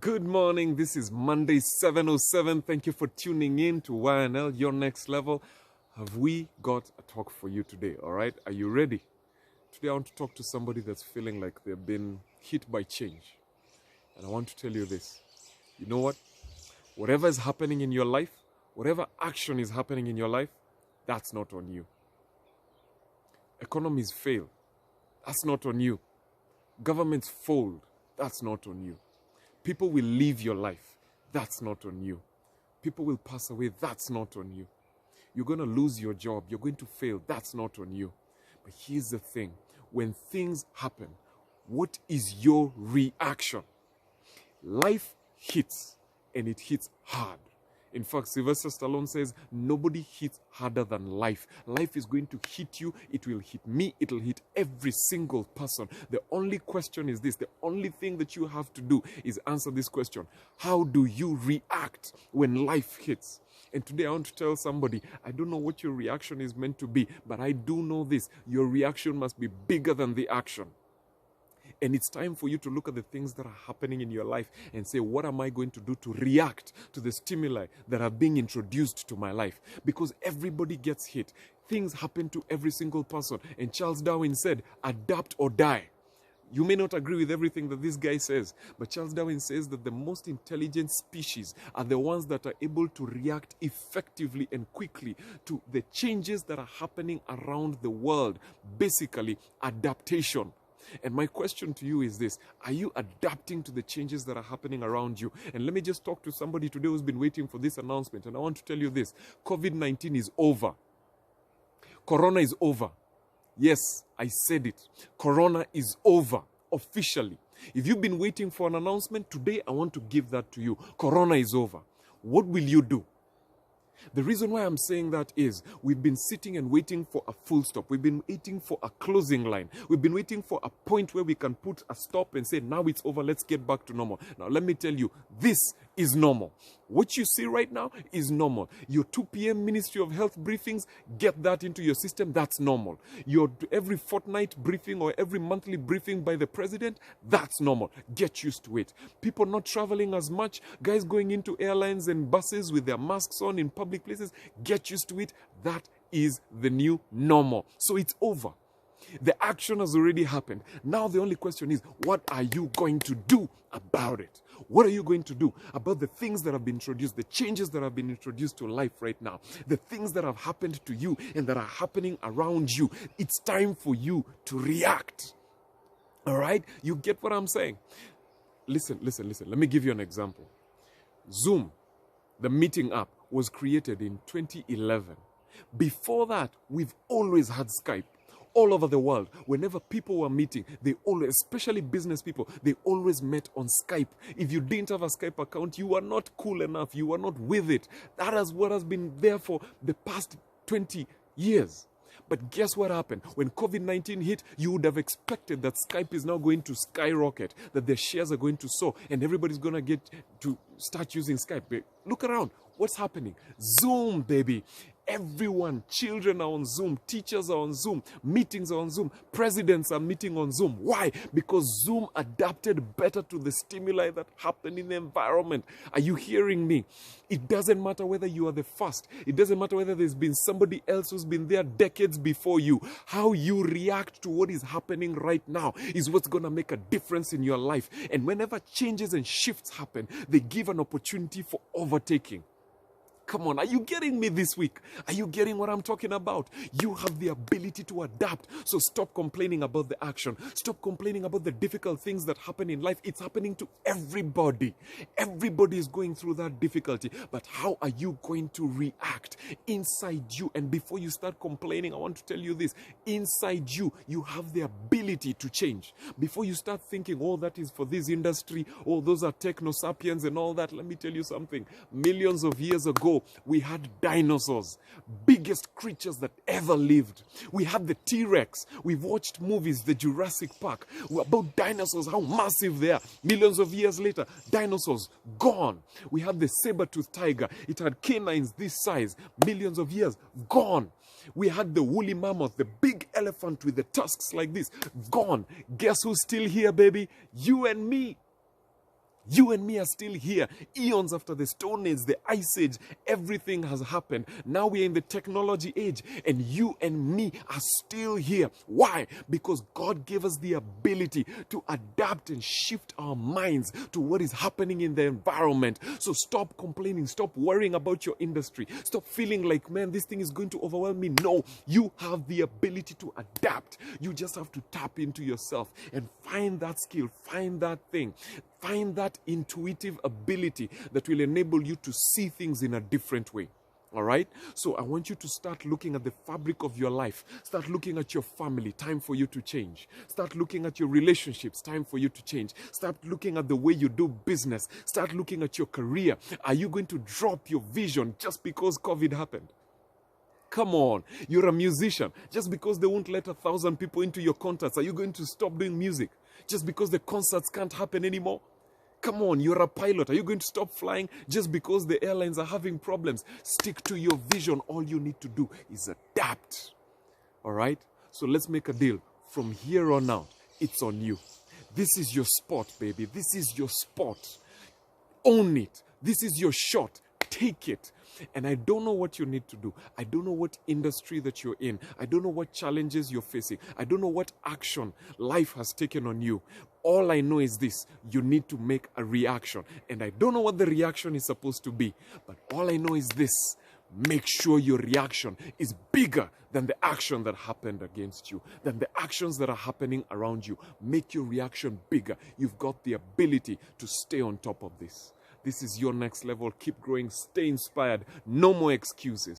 Good morning. This is Monday 7:07. Thank you for tuning in to YNL, Your Next Level. Have we got a talk for you today? All right. Are you ready? Today I want to talk to somebody that's feeling like they've been hit by change. And I want to tell you this. You know what? Whatever is happening in your life, whatever action is happening in your life, that's not on you. Economies fail. That's not on you. Governments fold. That's not on you. People will leave your life. That's not on you. People will pass away. That's not on you. You're going to lose your job. You're going to fail. That's not on you. But here's the thing. When things happen, what is your reaction? Life hits, and it hits hard. In fact, Sylvester Stallone says, nobody hits harder than life. Life is going to hit you. It will hit me. It will hit every single person. The only question is this. The only thing that you have to do is answer this question. How do you react when life hits? And today I want to tell somebody, I don't know what your reaction is meant to be, but I do know this. Your reaction must be bigger than the action. And it's time for you to look at the things that are happening in your life and say, what am I going to do to react to the stimuli that are being introduced to my life? Because everybody gets hit. Things happen to every single person. And Charles Darwin said, adapt or die. You may not agree with everything that this guy says, but Charles Darwin says that the most intelligent species are the ones that are able to react effectively and quickly to the changes that are happening around the world. Basically, adaptation. And my question to you is this. Are you adapting to the changes that are happening around you? And let me just talk to somebody today who's been waiting for this announcement. And I want to tell you this. COVID-19 is over. Corona is over. Yes, I said it. Corona is over officially. If you've been waiting for an announcement, today I want to give that to you. Corona is over. What will you do? The reason why I'm saying that is we've been sitting and waiting for a full stop. We've been waiting for a closing line. We've been waiting for a point where we can put a stop and say, now it's over, let's get back to normal. Now, let me tell you, this is normal. What you see right now is normal. Your 2 p.m. Ministry of Health briefings, get that into your system, that's normal. Your every fortnight briefing or every monthly briefing by the president, that's normal. Get used to it. People not traveling as much, guys going into airlines and buses with their masks on in public places, get used to it. That is the new normal. So it's over. The action has already happened. Now the only question is, what are you going to do about it? What are you going to do about the things that have been introduced, the changes that have been introduced to life right now, the things that have happened to you and that are happening around you? It's time for you to react. All right? You get what I'm saying? Listen. Let me give you an example. Zoom, the meeting app, was created in 2011. Before that, we've always had Skype. All over the world, whenever people were meeting, they always, especially business people, they always met on Skype. If you didn't have a Skype account, you were not cool enough. You were not with it. That is what has been there for the past 20 years. But guess what happened? When COVID-19 hit, you would have expected that Skype is now going to skyrocket, that their shares are going to soar, and everybody's going to get to start using Skype. But look around. What's happening? Zoom, baby. Everyone, children are on Zoom, teachers are on Zoom, meetings are on Zoom, presidents are meeting on Zoom. Why? Because Zoom adapted better to the stimuli that happened in the environment. Are you hearing me? It doesn't matter whether you are the first. It doesn't matter whether there's been somebody else who's been there decades before you. How you react to what is happening right now is what's going to make a difference in your life. And whenever changes and shifts happen, they give an opportunity for overtaking. Come on, are you getting me this week? Are you getting what I'm talking about? You have the ability to adapt. So stop complaining about the action. Stop complaining about the difficult things that happen in life. It's happening to everybody. Everybody is going through that difficulty. But how are you going to react inside you? And before you start complaining, I want to tell you this. Inside you, you have the ability to change. Before you start thinking, oh, that is for this industry, oh, those are techno-sapiens and all that, let me tell you something. Millions of years ago, we had dinosaurs, biggest creatures that ever lived. We had the T-Rex. We've watched movies, the Jurassic Park, about dinosaurs, how massive they are. Millions of years later, dinosaurs gone. We had the saber-toothed tiger. It had canines this size. Millions of years gone. We had the woolly mammoth, the big elephant with the tusks like this, gone. Guess who's still here, baby? You and me. You and me are still here. Eons after the Stone Age, the Ice Age, everything has happened. Now we are in the technology age, and you and me are still here. Why? Because God gave us the ability to adapt and shift our minds to what is happening in the environment. So stop complaining. Stop worrying about your industry. Stop feeling like, man, this thing is going to overwhelm me. No, you have the ability to adapt. You just have to tap into yourself and find that skill, find that thing. Find that intuitive ability that will enable you to see things in a different way. All right? So I want you to start looking at the fabric of your life. Start looking at your family. Time for you to change. Start looking at your relationships. Time for you to change. Start looking at the way you do business. Start looking at your career. Are you going to drop your vision just because COVID happened? Come on, you're a musician. Just because they won't let 1,000 people into your concerts, are you going to stop doing music? Just because the concerts can't happen anymore? Come on, you're a pilot. Are you going to stop flying just because the airlines are having problems? Stick to your vision. All you need to do is adapt. All right? So let's make a deal. From here on out, it's on you. This is your spot, baby. This is your spot. Own it. This is your shot. Take it. And I don't know what you need to do. I don't know what industry that you're in. I don't know what challenges you're facing. I don't know what action life has taken on you. All I know is this: you need to make a reaction. And I don't know what the reaction is supposed to be. But all I know is this: make sure your reaction is bigger than the action that happened against you, than the actions that are happening around you. Make your reaction bigger. You've got the ability to stay on top of this. This is your next level. Keep growing. Stay inspired. No more excuses.